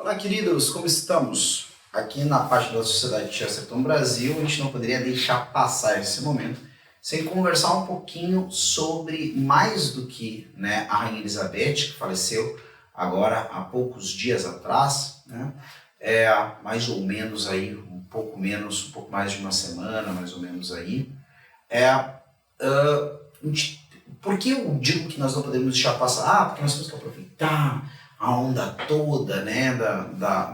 Olá, queridos, como estamos? Aqui na página da Sociedade Chesterton Brasil, a gente não poderia deixar passar esse momento sem conversar um pouquinho sobre mais do que a Rainha Elizabeth, que faleceu agora há poucos dias atrás, mais ou menos aí, um pouco mais de uma semana, mais ou menos aí. Por que eu digo que nós não podemos deixar passar? Porque nós temos que aproveitar a onda toda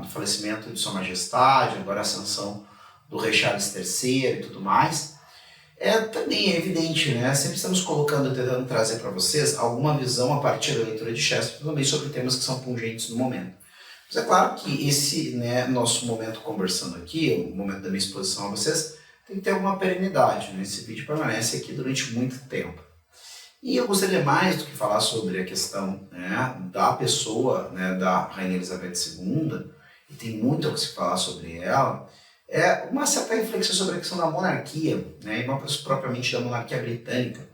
do falecimento de Sua Majestade, agora a ascensão do Rei Charles III e tudo mais. Também é evidente, sempre estamos tentando trazer para vocês alguma visão a partir da leitura de Chesterton também sobre temas que são pungentes no momento. Mas é claro que esse nosso momento conversando aqui, o momento da minha exposição a vocês, tem que ter alguma perenidade. Esse vídeo permanece aqui durante muito tempo. E eu gostaria mais do que falar sobre a questão da pessoa da Rainha Elizabeth II, e tem muito a se falar sobre ela, uma certa reflexão sobre a questão da monarquia, e não propriamente da monarquia britânica.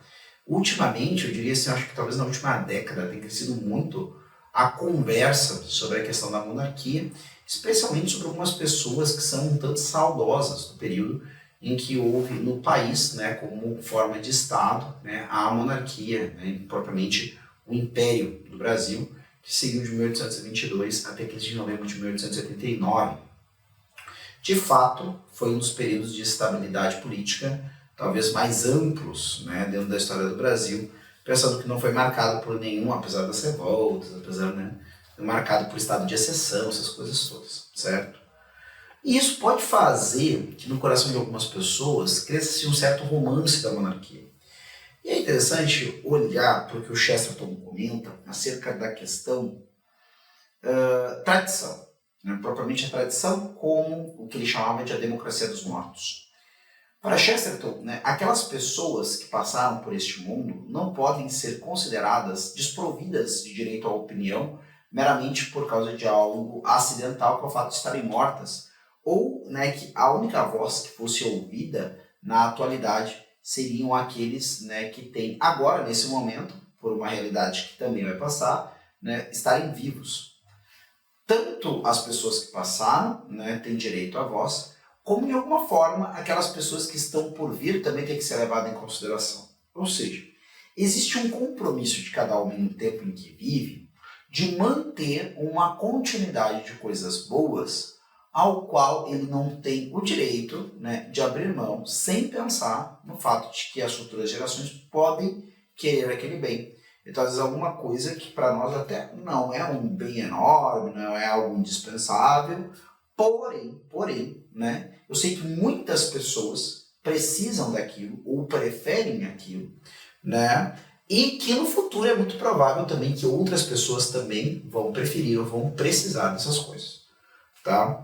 Ultimamente, eu diria assim, acho que talvez na última década tem crescido muito a conversa sobre a questão da monarquia, especialmente sobre algumas pessoas que são um tanto saudosas do período em que houve no país, como forma de Estado, a monarquia, propriamente o Império do Brasil, que seguiu de 1822 até 15 de novembro de 1889. De fato, foi um dos períodos de estabilidade política talvez mais amplos dentro da história do Brasil, pensando que não foi marcado por nenhum, apesar das revoltas, marcado por estado de exceção, essas coisas todas, certo? E isso pode fazer que no coração de algumas pessoas cresça um certo romance da monarquia. E é interessante olhar para o que o Chesterton comenta acerca da questão tradição, propriamente a tradição como o que ele chamava de a democracia dos mortos. Para Chesterton, aquelas pessoas que passaram por este mundo não podem ser consideradas desprovidas de direito à opinião meramente por causa de algo acidental, que é o fato de estarem mortas, ou que a única voz que fosse ouvida na atualidade seriam aqueles que têm agora, nesse momento, por uma realidade que também vai passar, estarem vivos. Tanto as pessoas que passaram têm direito à voz, como de alguma forma aquelas pessoas que estão por vir também têm que ser levadas em consideração. Ou seja, existe um compromisso de cada um no tempo em que vive de manter uma continuidade de coisas boas ao qual ele não tem o direito de abrir mão sem pensar no fato de que as futuras gerações podem querer aquele bem. Então, às vezes, alguma coisa que para nós até não é um bem enorme, não é algo indispensável, porém, eu sei que muitas pessoas precisam daquilo ou preferem aquilo, e que no futuro é muito provável também que outras pessoas também vão preferir ou vão precisar dessas coisas, tá?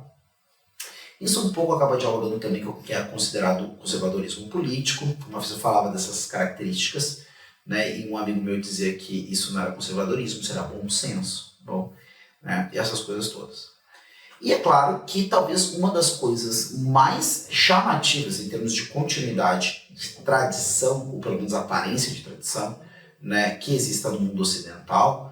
Isso um pouco acaba dialogando também com o que é considerado conservadorismo político. Uma vez eu falava dessas características, e um amigo meu dizia que isso não era conservadorismo, isso era bom senso, e essas coisas todas. E é claro que talvez uma das coisas mais chamativas em termos de continuidade, de tradição, ou pelo menos aparência de tradição, que exista no mundo ocidental,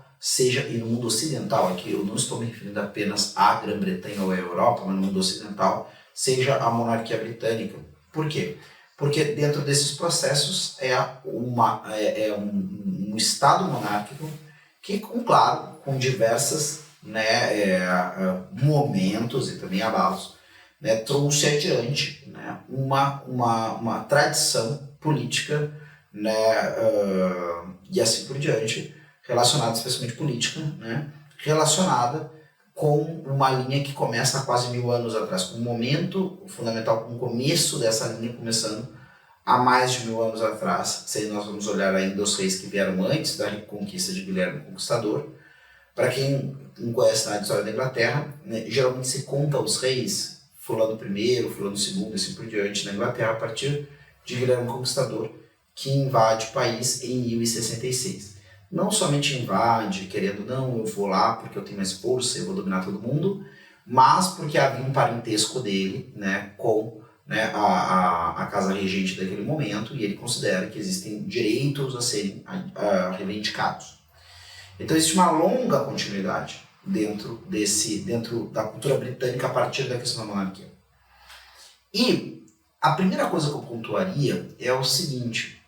e no mundo ocidental aqui, eu não estou me referindo apenas à Grã-Bretanha ou à Europa, mas no mundo ocidental, seja a monarquia britânica. Por quê? Porque dentro desses processos um Estado monárquico que, claro, com diversos momentos e também abalos, trouxe adiante uma tradição política e assim por diante, relacionada especialmente política, relacionada com uma linha que começa há quase 1000 anos atrás, com um momento fundamental, com o começo dessa linha começando há mais de 1000 anos atrás. Se nós vamos olhar ainda os reis que vieram antes da reconquista de Guilherme o Conquistador. Para quem não conhece nada da história da Inglaterra, geralmente se conta os reis, fulano I, fulano II, e assim por diante, na Inglaterra, a partir de Guilherme o Conquistador, que invade o país em 1066. Não somente invade, querendo, não, eu vou lá porque eu tenho mais força, eu vou dominar todo mundo, mas porque havia um parentesco dele com a casa regente daquele momento, e ele considera que existem direitos a serem reivindicados. Então existe uma longa continuidade dentro da cultura britânica a partir da questão da monarquia. E a primeira coisa que eu pontuaria é o seguinte: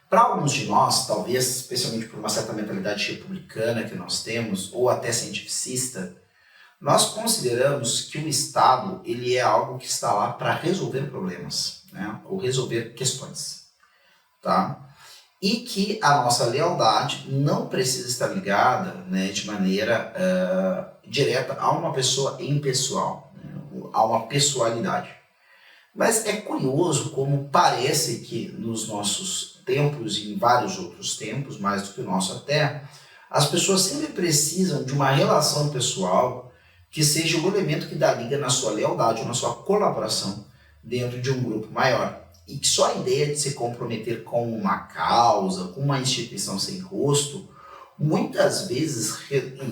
para alguns de nós, talvez especialmente por uma certa mentalidade republicana que nós temos, ou até cientificista, nós consideramos que o Estado ele é algo que está lá para resolver problemas, né? Ou resolver questões, tá? E que a nossa lealdade não precisa estar ligada, né, de maneira direta a uma pessoa impessoal, né, a uma pessoalidade. Mas é curioso como parece que nos nossos tempos e em vários outros tempos, mais do que o nosso até, as pessoas sempre precisam de uma relação pessoal que seja o elemento que dá liga na sua lealdade ou na sua colaboração dentro de um grupo maior. E que só a ideia de se comprometer com uma causa, com uma instituição sem rosto, muitas vezes,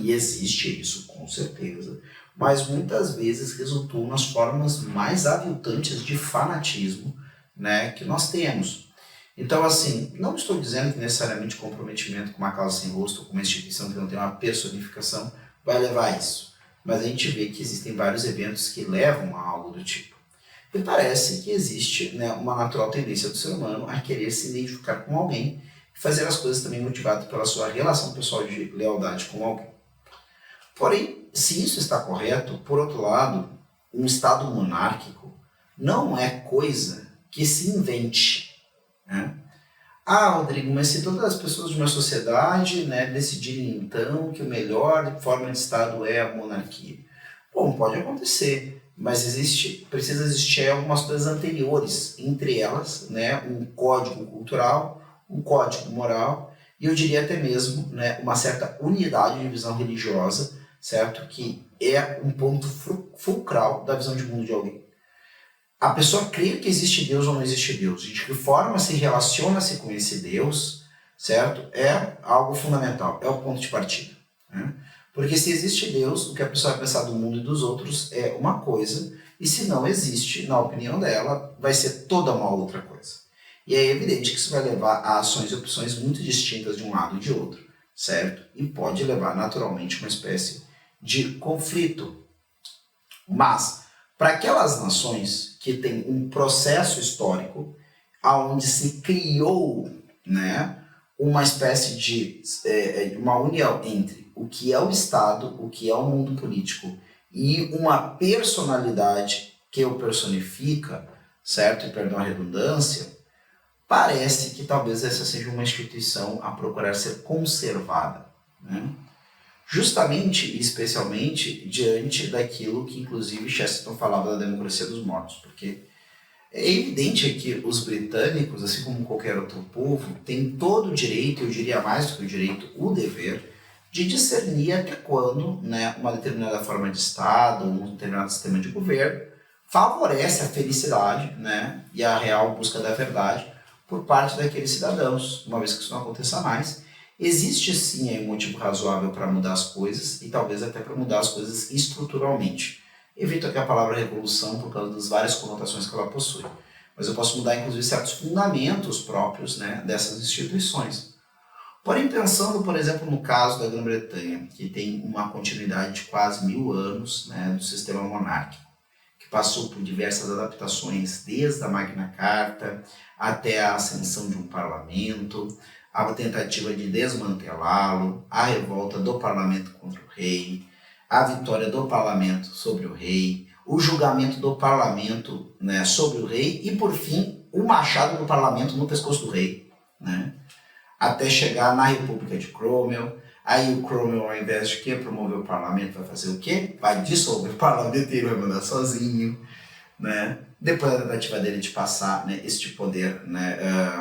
e existe isso com certeza, mas muitas vezes resultou nas formas mais aviltantes de fanatismo, né, que nós temos. Então, assim, não estou dizendo que necessariamente comprometimento com uma causa sem rosto, com uma instituição que não tem uma personificação, vai levar a isso. Mas a gente vê que existem vários eventos que levam a algo do tipo. E parece que existe, né, uma natural tendência do ser humano a querer se identificar com alguém e fazer as coisas também motivado pela sua relação pessoal de lealdade com alguém. Porém, se isso está correto, por outro lado, um Estado monárquico não é coisa que se invente, né? Ah, Rodrigo, mas se todas as pessoas de uma sociedade, né, decidirem então que a melhor forma de Estado é a monarquia. Bom, pode acontecer. Mas precisa existir algumas coisas anteriores, entre elas, né, um código cultural, um código moral, e eu diria até mesmo, né, uma certa unidade de visão religiosa, certo? Que é um ponto fulcral da visão de mundo de alguém. A pessoa crê que existe Deus ou não existe Deus, de que forma se relaciona-se com esse Deus, certo? É algo fundamental, é o ponto de partida, né? Porque se existe Deus, o que a pessoa vai pensar do mundo e dos outros é uma coisa, e se não existe, na opinião dela, vai ser toda uma outra coisa. E é evidente que isso vai levar a ações e opções muito distintas de um lado e de outro, certo? E pode levar naturalmente a uma espécie de conflito. Mas, para aquelas nações que têm um processo histórico onde se criou, né, uma espécie de uma união entre o que é o Estado, o que é o mundo político e uma personalidade que o personifica, certo? E perdão a redundância, parece que talvez essa seja uma instituição a procurar ser conservada, né? Justamente e especialmente diante daquilo que inclusive Chesterton falava da democracia dos mortos, porque é evidente que os britânicos, assim como qualquer outro povo, têm todo o direito, eu diria mais do que o direito, o dever, de discernir até quando, né, uma determinada forma de Estado, um determinado sistema de governo, favorece a felicidade, né, e a real busca da verdade por parte daqueles cidadãos. Uma vez que isso não aconteça mais, existe sim aí um motivo razoável para mudar as coisas e talvez até para mudar as coisas estruturalmente. Evito aqui a palavra revolução por causa das várias conotações que ela possui. Mas eu posso mudar, inclusive, certos fundamentos próprios, né, dessas instituições. Porém, pensando, por exemplo, no caso da Grã-Bretanha, que tem uma continuidade de quase 1000 anos, né, do sistema monárquico, que passou por diversas adaptações, desde a Magna Carta até a ascensão de um parlamento, a tentativa de desmantelá-lo, a revolta do parlamento contra o rei, a vitória do parlamento sobre o rei, o julgamento do parlamento, né, sobre o rei e, por fim, o machado do parlamento no pescoço do rei, né, até chegar na República de Cromwell. Aí o Cromwell, ao invés de promover o parlamento, vai fazer o quê? Vai dissolver o parlamento e ele vai mandar sozinho, né? Depois da tentativa dele de passar, né, este poder, né,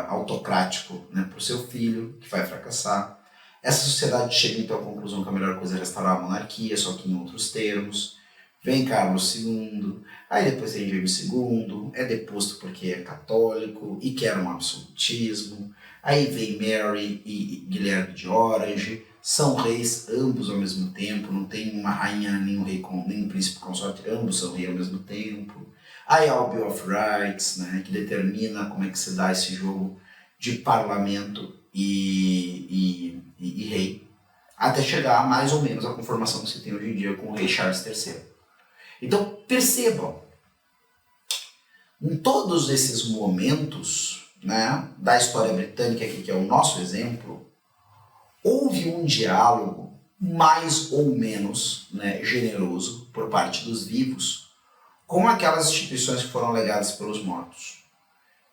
autocrático, né, para o seu filho, que vai fracassar. Essa sociedade chega então à conclusão que a melhor coisa é restaurar a monarquia, só que em outros termos. Vem Carlos II, aí depois vem James II, é deposto porque é católico e quer um absolutismo. Aí vem Mary e Guilherme de Orange, são reis ambos ao mesmo tempo, não tem uma rainha nem um rei nem um príncipe consorte, ambos são reis ao mesmo tempo. Aí há o Bill of Rights, né, que determina como é que se dá esse jogo de parlamento e rei. até chegar mais ou menos à conformação que se tem hoje em dia com o rei Charles III. Então, percebam, em todos esses momentos, né, da história britânica, aqui, que é o nosso exemplo, houve um diálogo mais ou menos, né, generoso por parte dos vivos com aquelas instituições que foram legadas pelos mortos.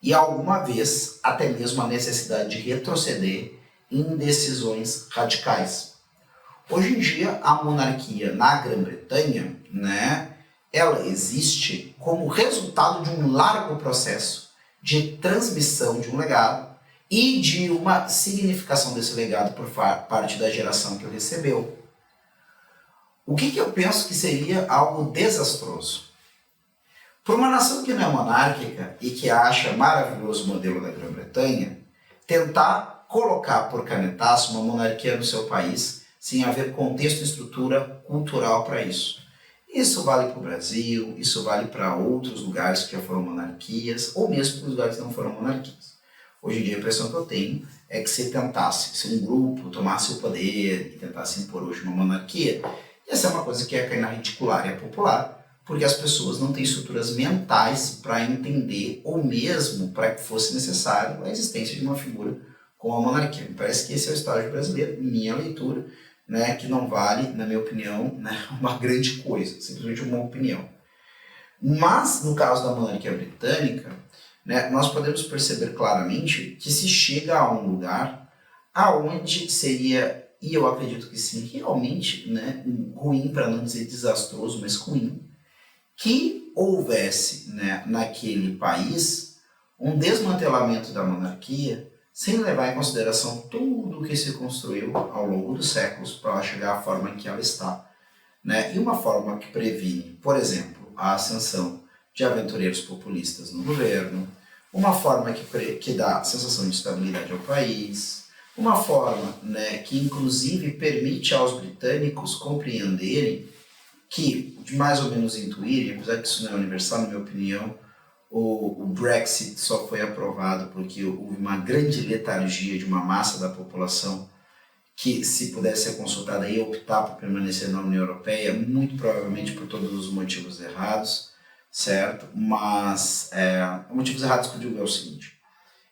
E alguma vez até mesmo a necessidade de retroceder em decisões radicais. Hoje em dia, a monarquia na Grã-Bretanha, né, ela existe como resultado de um largo processo de transmissão de um legado e de uma significação desse legado por parte da geração que o recebeu. O que eu penso que seria algo desastroso? Para uma nação que não é monárquica e que acha maravilhoso o modelo da Grã-Bretanha, tentar colocar por canetaço uma monarquia no seu país sem haver contexto e estrutura cultural para isso. Isso vale para o Brasil, isso vale para outros lugares que já foram monarquias, ou mesmo para os lugares que não foram monarquias. Hoje em dia a impressão que eu tenho é que se tentasse, se um grupo tomasse o poder e tentasse impor hoje uma monarquia, ia ser uma coisa que ia cair na reticulária popular, porque as pessoas não têm estruturas mentais para entender, ou mesmo para que fosse necessário a existência de uma figura como a monarquia. Me parece que esse é o estágio brasileiro, minha leitura, né, que não vale, na minha opinião, né, uma grande coisa, simplesmente uma opinião. Mas, no caso da monarquia britânica, né, nós podemos perceber claramente que se chega a um lugar aonde seria, e eu acredito que sim, realmente, né, ruim, para não dizer desastroso, mas ruim, que houvesse, né, naquele país um desmantelamento da monarquia sem levar em consideração tudo o que se construiu ao longo dos séculos para chegar à forma em que ela está. Né? E uma forma que previne, por exemplo, a ascensão de aventureiros populistas no governo, uma forma que dá sensação de estabilidade ao país, uma forma, né, que inclusive permite aos britânicos compreenderem que, de mais ou menos intuírem, apesar que isso não é universal, na minha opinião, o Brexit só foi aprovado porque houve uma grande letargia de uma massa da população que, se pudesse ser consultada, ia optar por permanecer na União Europeia, muito provavelmente por todos os motivos errados, certo? Mas motivos errados que eu digo é o seguinte: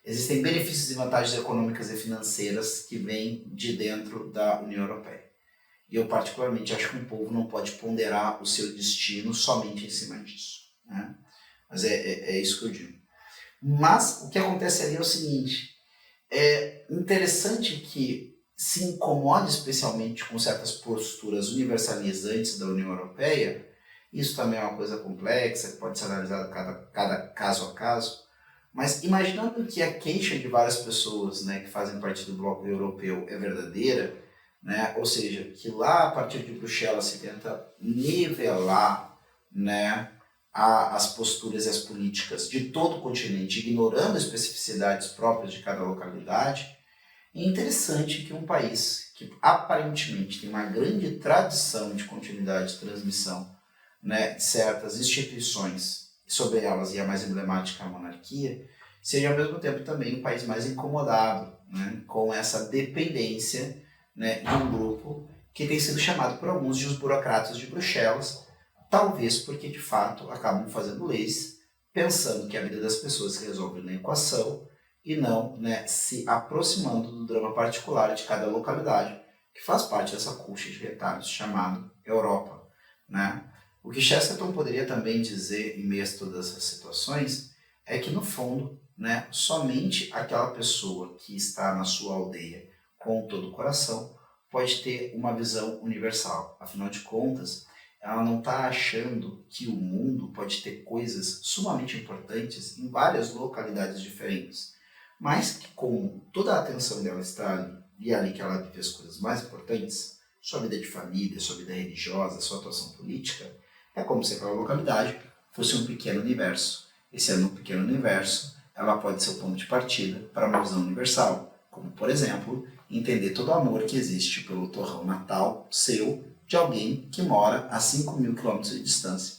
existem benefícios e vantagens econômicas e financeiras que vêm de dentro da União Europeia. E eu particularmente acho que um povo não pode ponderar o seu destino somente em cima disso, né? Mas é isso que eu digo. Mas o que acontece ali é o seguinte: é interessante que se incomode especialmente com certas posturas universalizantes da União Europeia. Isso também é uma coisa complexa, que pode ser analisada cada caso a caso. Mas imaginando que a queixa de várias pessoas, né, que fazem parte do bloco europeu é verdadeira, né, ou seja, que lá a partir de Bruxelas se tenta nivelar, né, as posturas e as políticas de todo o continente, ignorando especificidades próprias de cada localidade, é interessante que um país que aparentemente tem uma grande tradição de continuidade de transmissão, né, de certas instituições, sobre elas e a mais emblemática a monarquia, seja ao mesmo tempo também o país mais incomodado, né, com essa dependência, né, de um grupo que tem sido chamado por alguns de os burocratas de Bruxelas, talvez porque de fato acabam fazendo leis pensando que a vida das pessoas se resolve na equação e não, né, se aproximando do drama particular de cada localidade, que faz parte dessa colcha de retalhos chamado Europa, né? O que Chesterton poderia também dizer em meio a todas essas situações é que, no fundo, né, somente aquela pessoa que está na sua aldeia com todo o coração pode ter uma visão universal. Afinal de contas, ela não está achando que o mundo pode ter coisas sumamente importantes em várias localidades diferentes, mas que, com toda a atenção dela está ali, e é ali que ela vive as coisas mais importantes, sua vida de família, sua vida religiosa, sua atuação política, é como se aquela localidade fosse um pequeno universo. E sendo um pequeno universo, ela pode ser o ponto de partida para uma visão universal, como, por exemplo, entender todo o amor que existe pelo torrão natal seu de alguém que mora a 5.000 quilômetros de distância.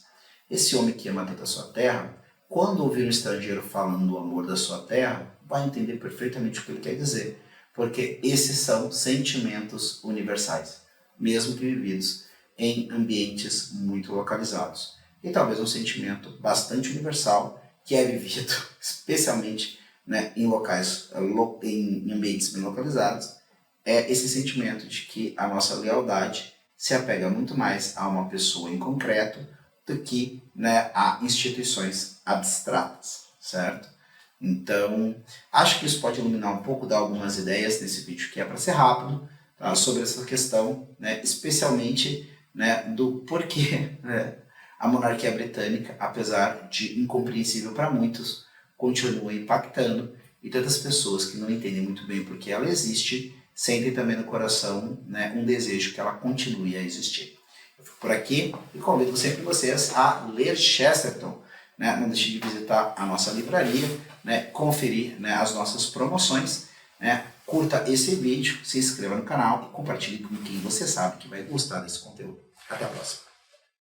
Esse homem que ama tanto a sua terra, quando ouvir um estrangeiro falando do amor da sua terra, vai entender perfeitamente o que ele quer dizer, porque esses são sentimentos universais, mesmo que vividos em ambientes muito localizados. E talvez um sentimento bastante universal que é vivido especialmente, né, em locais, em ambientes bem localizados, é esse sentimento de que a nossa lealdade se apega muito mais a uma pessoa em concreto do que, né, a instituições abstratas, certo? Então, acho que isso pode iluminar um pouco, dar algumas ideias nesse vídeo que é para ser rápido, tá, sobre essa questão, né, especialmente, né, do porquê, né, a monarquia britânica, apesar de incompreensível para muitos, continua impactando, e tantas pessoas que não entendem muito bem por que ela existe, sentem também no coração, né, um desejo que ela continue a existir. Eu fico por aqui e convido sempre vocês a ler Chesterton. Né? Não deixe de visitar a nossa livraria, né, conferir, né, as nossas promoções, né, curta esse vídeo, se inscreva no canal e compartilhe com quem você sabe que vai gostar desse conteúdo. Até a próxima!